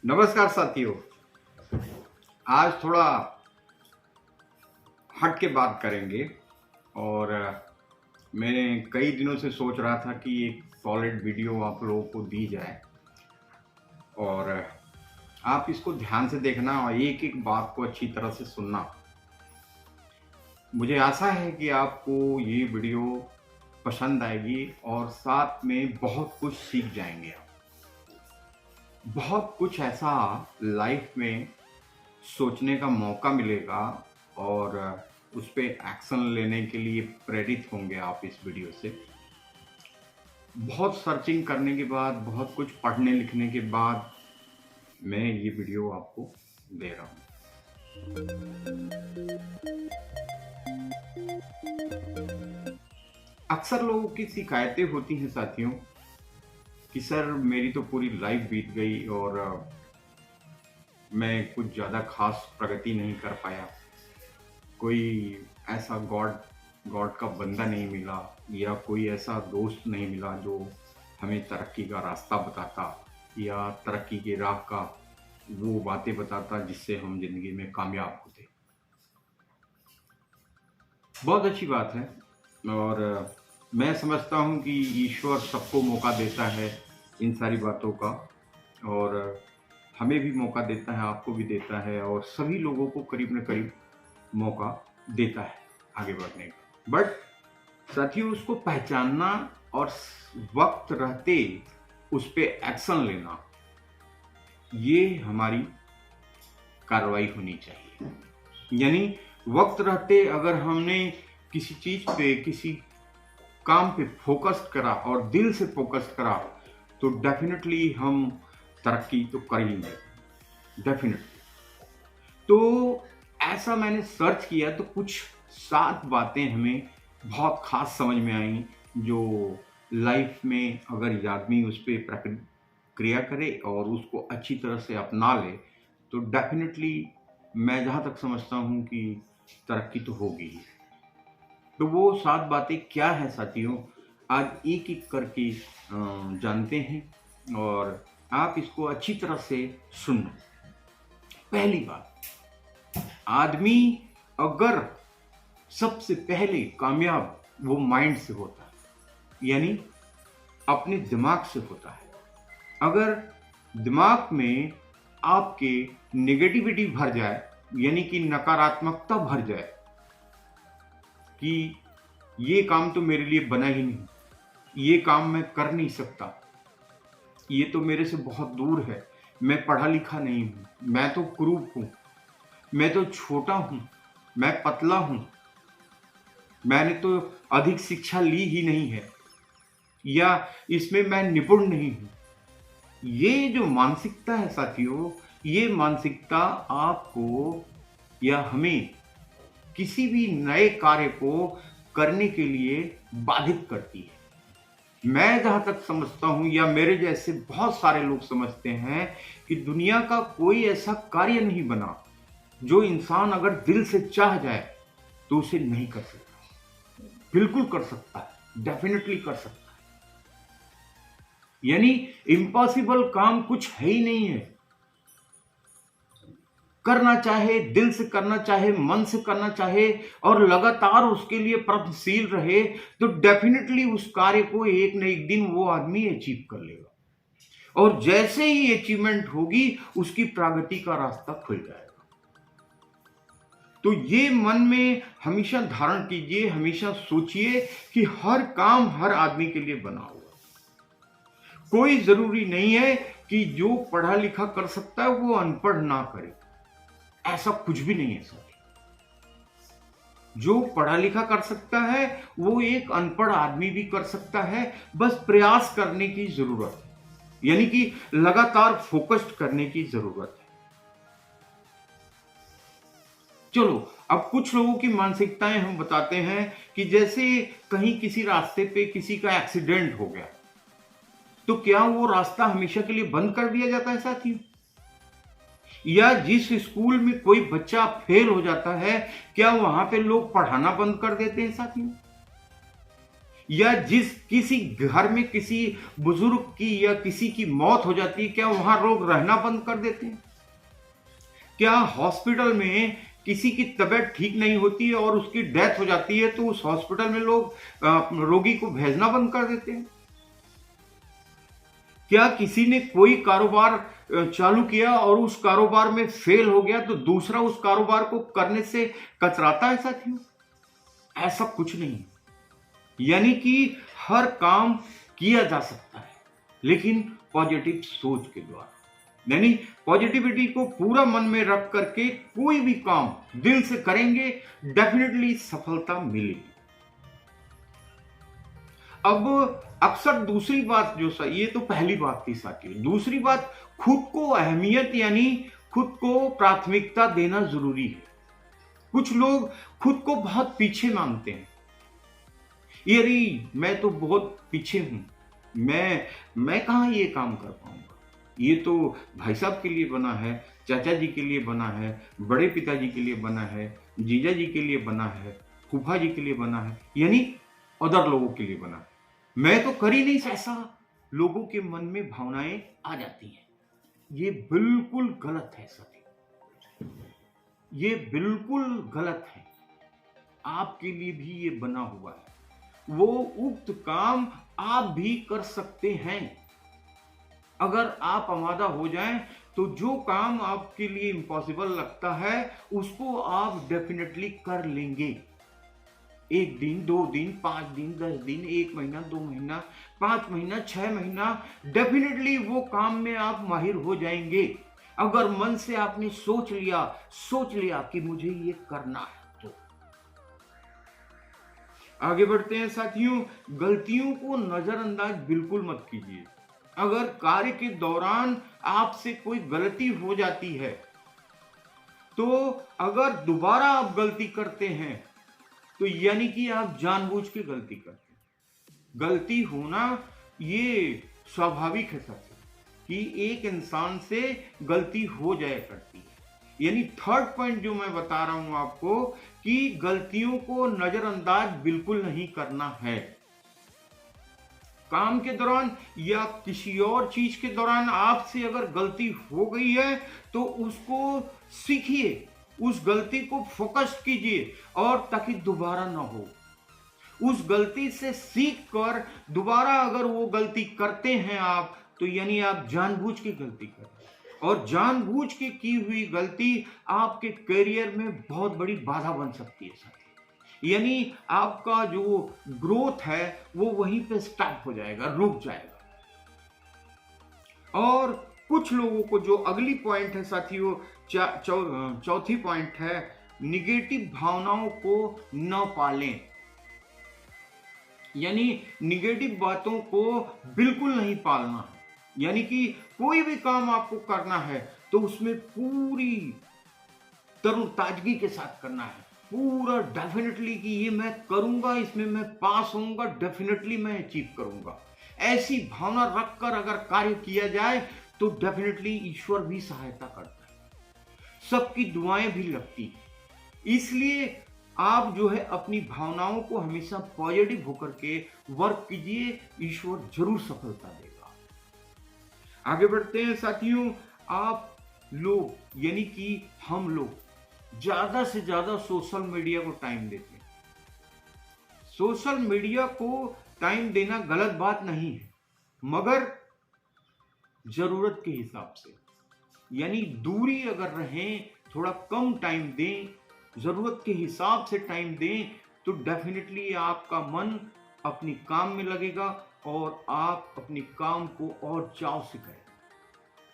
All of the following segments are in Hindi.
नमस्कार साथियों। आज थोड़ा हट के बात करेंगे और मैंने कई दिनों से सोच रहा था कि एक सॉलिड वीडियो आप लोगों को दी जाए और आप इसको ध्यान से देखना और एक एक बात को अच्छी तरह से सुनना। मुझे आशा है कि आपको ये वीडियो पसंद आएगी और साथ में बहुत कुछ सीख जाएंगे आप। बहुत कुछ ऐसा लाइफ में सोचने का मौका मिलेगा और उस पे एक्शन लेने के लिए प्रेरित होंगे आप इस वीडियो से। बहुत सर्चिंग करने के बाद, बहुत कुछ पढ़ने लिखने के बाद मैं ये वीडियो आपको दे रहा हूँ। अक्सर लोगों की शिकायतें होती हैं साथियों कि सर मेरी तो पूरी लाइफ बीत गई और मैं कुछ ज़्यादा खास प्रगति नहीं कर पाया। कोई ऐसा गॉड गॉड का बंदा नहीं मिला या कोई ऐसा दोस्त नहीं मिला जो हमें तरक्की का रास्ता बताता या तरक्की की राह का वो बातें बताता जिससे हम जिंदगी में कामयाब होते। बहुत अच्छी बात है और मैं समझता हूँ कि ईश्वर सबको मौका देता है इन सारी बातों का और हमें भी मौका देता है, आपको भी देता है और सभी लोगों को करीब न करीब मौका देता है आगे बढ़ने का। बट साथियों उसको पहचानना और वक्त रहते उस पे एक्शन लेना, ये हमारी कार्रवाई होनी चाहिए। यानी वक्त रहते अगर हमने किसी चीज पे, किसी काम पे फोकस करा और दिल से फोकस करा तो डेफिनेटली हम तरक्की तो कर ही लेंगे, डेफिनेटली। तो ऐसा मैंने सर्च किया तो कुछ 7 बातें हमें बहुत खास समझ में आई जो लाइफ में अगर आदमी उस पर क्रिया करे और उसको अच्छी तरह से अपना ले तो डेफिनेटली मैं जहाँ तक समझता हूँ कि तरक्की तो होगी ही। तो वो 7 बातें क्या है साथियों, आज एक एक करके जानते हैं और आप इसको अच्छी तरह से सुनना। पहली बात, आदमी अगर सबसे पहले कामयाब वो माइंड से होता है, यानी अपने दिमाग से होता है। अगर दिमाग में आपके नेगेटिविटी भर जाए, यानी कि नकारात्मकता भर जाए कि ये काम तो मेरे लिए बना ही नहीं, ये काम मैं कर नहीं सकता, ये तो मेरे से बहुत दूर है, मैं पढ़ा लिखा नहीं हूँ, मैं तो कुरूप हूँ, मैं तो छोटा हूँ, मैं पतला हूँ, मैंने तो अधिक शिक्षा ली ही नहीं है या इसमें मैं निपुण नहीं हूँ। ये जो मानसिकता है साथियों, ये मानसिकता आपको या हमें किसी भी नए कार्य को करने के लिए बाधित करती है। मैं जहां तक समझता हूं या मेरे जैसे बहुत सारे लोग समझते हैं कि दुनिया का कोई ऐसा कार्य नहीं बना जो इंसान अगर दिल से चाह जाए तो उसे नहीं कर सकता। बिल्कुल कर सकता है, डेफिनेटली कर सकता है। यानी इम्पॉसिबल काम कुछ है ही नहीं है। करना चाहे, दिल से करना चाहे, मन से करना चाहे और लगातार उसके लिए प्रयत्नशील रहे तो डेफिनेटली उस कार्य को एक न एक दिन वो आदमी अचीव कर लेगा और जैसे ही अचीवमेंट होगी उसकी प्रगति का रास्ता खुल जाएगा। तो ये मन में हमेशा धारण कीजिए, हमेशा सोचिए कि हर काम हर आदमी के लिए बना हुआ। कोई जरूरी नहीं है कि जो पढ़ा लिखा कर सकता है वो अनपढ़ ना करे, ऐसा कुछ भी नहीं है सर। जो पढ़ा लिखा कर सकता है वो एक अनपढ़ आदमी भी कर सकता है, बस प्रयास करने की जरूरत है, यानी कि लगातार फोकस्ड करने की जरूरत है। चलो अब कुछ लोगों की मानसिकताएं हम बताते हैं कि जैसे कहीं किसी रास्ते पे किसी का एक्सीडेंट हो गया तो क्या वो रास्ता हमेशा के लिए बंद कर दिया जाता है साथियों? या जिस स्कूल में कोई बच्चा फेल हो जाता है क्या वहां पे लोग पढ़ाना बंद कर देते हैं साथियों? या जिस किसी घर में किसी बुजुर्ग की या किसी की मौत हो जाती है, क्या वहां लोग रहना बंद कर देते हैं? क्या हॉस्पिटल में किसी की तबीयत ठीक नहीं होती है और उसकी डेथ हो जाती है तो उस हॉस्पिटल में लोग रोगी को भेजना बंद कर देते हैं? क्या किसी ने कोई कारोबार चालू किया और उस कारोबार में फेल हो गया तो दूसरा उस कारोबार को करने से कतराता है साथियों? ऐसा कुछ नहीं। यानी कि हर काम किया जा सकता है, लेकिन पॉजिटिव सोच के द्वारा। यानी पॉजिटिविटी को पूरा मन में रख करके कोई भी काम दिल से करेंगे, डेफिनेटली सफलता मिलेगी। अब अक्सर दूसरी बात जो ये तो पहली बात थी साथियों। दूसरी बात, खुद को अहमियत यानी खुद को प्राथमिकता देना जरूरी है। कुछ लोग खुद को बहुत पीछे मानते हैं। मैं तो बहुत पीछे हूं, मैं कहां ये काम कर पाऊंगा, ये तो भाई साहब के लिए बना है, चाचा जी के लिए बना है, बड़े पिताजी के लिए बना है, जीजा जी के लिए बना है, फूफा जी के लिए बना है, यानी अदर लोगों के लिए बना है। मैं तो कर ही नहीं, ऐसा लोगों के मन में भावनाएं आ जाती हैं। ये बिल्कुल गलत है साथी, ये बिल्कुल गलत है। आपके लिए भी ये बना हुआ है। वो उक्त काम आप भी कर सकते हैं। अगर आप आमादा हो जाएं तो जो काम आपके लिए इम्पॉसिबल लगता है उसको आप डेफिनेटली कर लेंगे। 1 दिन, 2 दिन, 5 दिन, 10 दिन, 1 महीना, 2 महीना, 5 महीना, 6 महीना, डेफिनेटली वो काम में आप माहिर हो जाएंगे। अगर मन से आपने सोच लिया कि मुझे ये करना है। आगे बढ़ते हैं साथियों। गलतियों को नजरअंदाज बिल्कुल मत कीजिए। अगर कार्य के दौरान आपसे कोई गलती हो जाती है तो अगर दोबारा आप गलती करते हैं तो यानी कि आप जानबूझ के गलती करते हैं। गलती होना ये स्वाभाविक है साथियों, कि एक इंसान से गलती हो जाया करती है। यानी थर्ड पॉइंट जो मैं बता रहा हूं आपको, कि गलतियों को नजरअंदाज बिल्कुल नहीं करना है। काम के दौरान या किसी और चीज के दौरान आपसे अगर गलती हो गई है तो उसको सीखिए, उस गलती को फोकस कीजिए और ताकि दोबारा ना हो। उस गलती से सीख कर दोबारा अगर वो गलती करते हैं आप, तो यानी आप जानबूझ के गलती कर रहे हैं और जानबूझ के की हुई गलती आपके करियर में बहुत बड़ी बाधा बन सकती है साथी। यानी आपका जो ग्रोथ है वो वहीं पे स्टॉप हो जाएगा, रुक जाएगा। और कुछ लोगों को जो अगली पॉइंट है साथियों, चौथी पॉइंट है, निगेटिव भावनाओं को न पालें। यानी निगेटिव बातों को बिल्कुल नहीं पालना है। यानी कि कोई भी काम आपको करना है तो उसमें पूरी तरोताजगी के साथ करना है, पूरा डेफिनेटली कि ये मैं करूंगा, इसमें मैं पास होऊंगा, डेफिनेटली मैं अचीव करूंगा। ऐसी भावना रखकर अगर कार्य किया जाए तो डेफिनेटली ईश्वर भी सहायता करता है, सबकी दुआएं भी लगती है। इसलिए आप जो है अपनी भावनाओं को हमेशा पॉजिटिव होकर के वर्क कीजिए, ईश्वर जरूर सफलता देगा। आगे बढ़ते हैं साथियों। आप लोग यानी कि हम लोग ज्यादा से ज्यादा सोशल मीडिया को टाइम देते हैं। सोशल मीडिया को टाइम देना गलत बात नहीं है, मगर जरूरत के हिसाब से। यानी दूरी अगर रहें, थोड़ा कम टाइम दें, जरूरत के हिसाब से टाइम दें, तो डेफिनेटली आपका मन अपनी काम में लगेगा और आप अपने काम को और चाव से करें।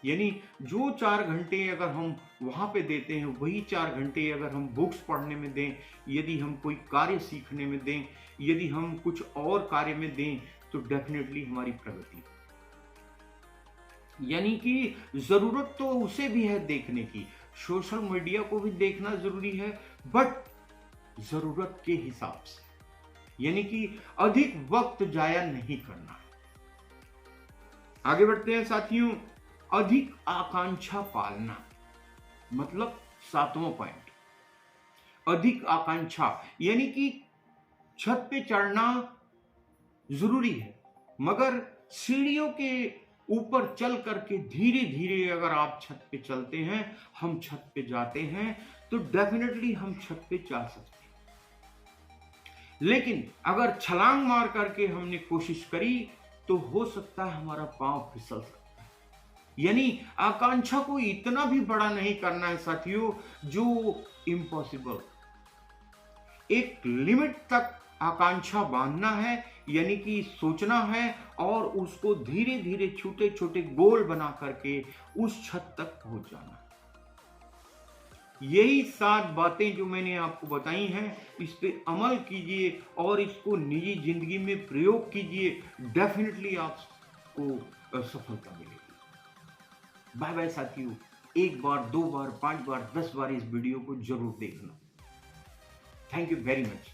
यानी जो 4 घंटे अगर हम वहां पे देते हैं, वही 4 घंटे अगर हम बुक्स पढ़ने में दें, यदि हम कोई कार्य सीखने में दें, यदि हम कुछ और कार्य में दें, तो डेफिनेटली हमारी प्रगति। यानी कि जरूरत तो उसे भी है देखने की, सोशल मीडिया को भी देखना जरूरी है, बट जरूरत के हिसाब से। यानी कि अधिक वक्त जाया नहीं करना है। आगे बढ़ते हैं साथियों। अधिक आकांक्षा पालना, मतलब 7वां पॉइंट, अधिक आकांक्षा। यानी कि छत पे चढ़ना जरूरी है, मगर सीढ़ियों के ऊपर चल करके धीरे धीरे अगर आप छत पे चलते हैं, हम छत पे जाते हैं, तो डेफिनेटली हम छत पे जा सकते हैं। लेकिन अगर छलांग मार करके हमने कोशिश करी तो हो सकता है हमारा पांव फिसल सकता है। यानी आकांक्षा को इतना भी बड़ा नहीं करना है साथियों जो इम्पॉसिबल। एक लिमिट तक आकांक्षा बांधना है, यानी कि सोचना है और उसको धीरे धीरे छोटे छोटे गोल बना करके उस छत तक पहुंच जाना है। यही 7 बातें जो मैंने आपको बताई हैं, इस पे अमल कीजिए और इसको निजी जिंदगी में प्रयोग कीजिए। डेफिनेटली आपको सफलता मिलेगी। बाय बाय साथियों। 1 बार, 2 बार, 5 बार, 10 बार इस वीडियो को जरूर देखना। Thank you very much.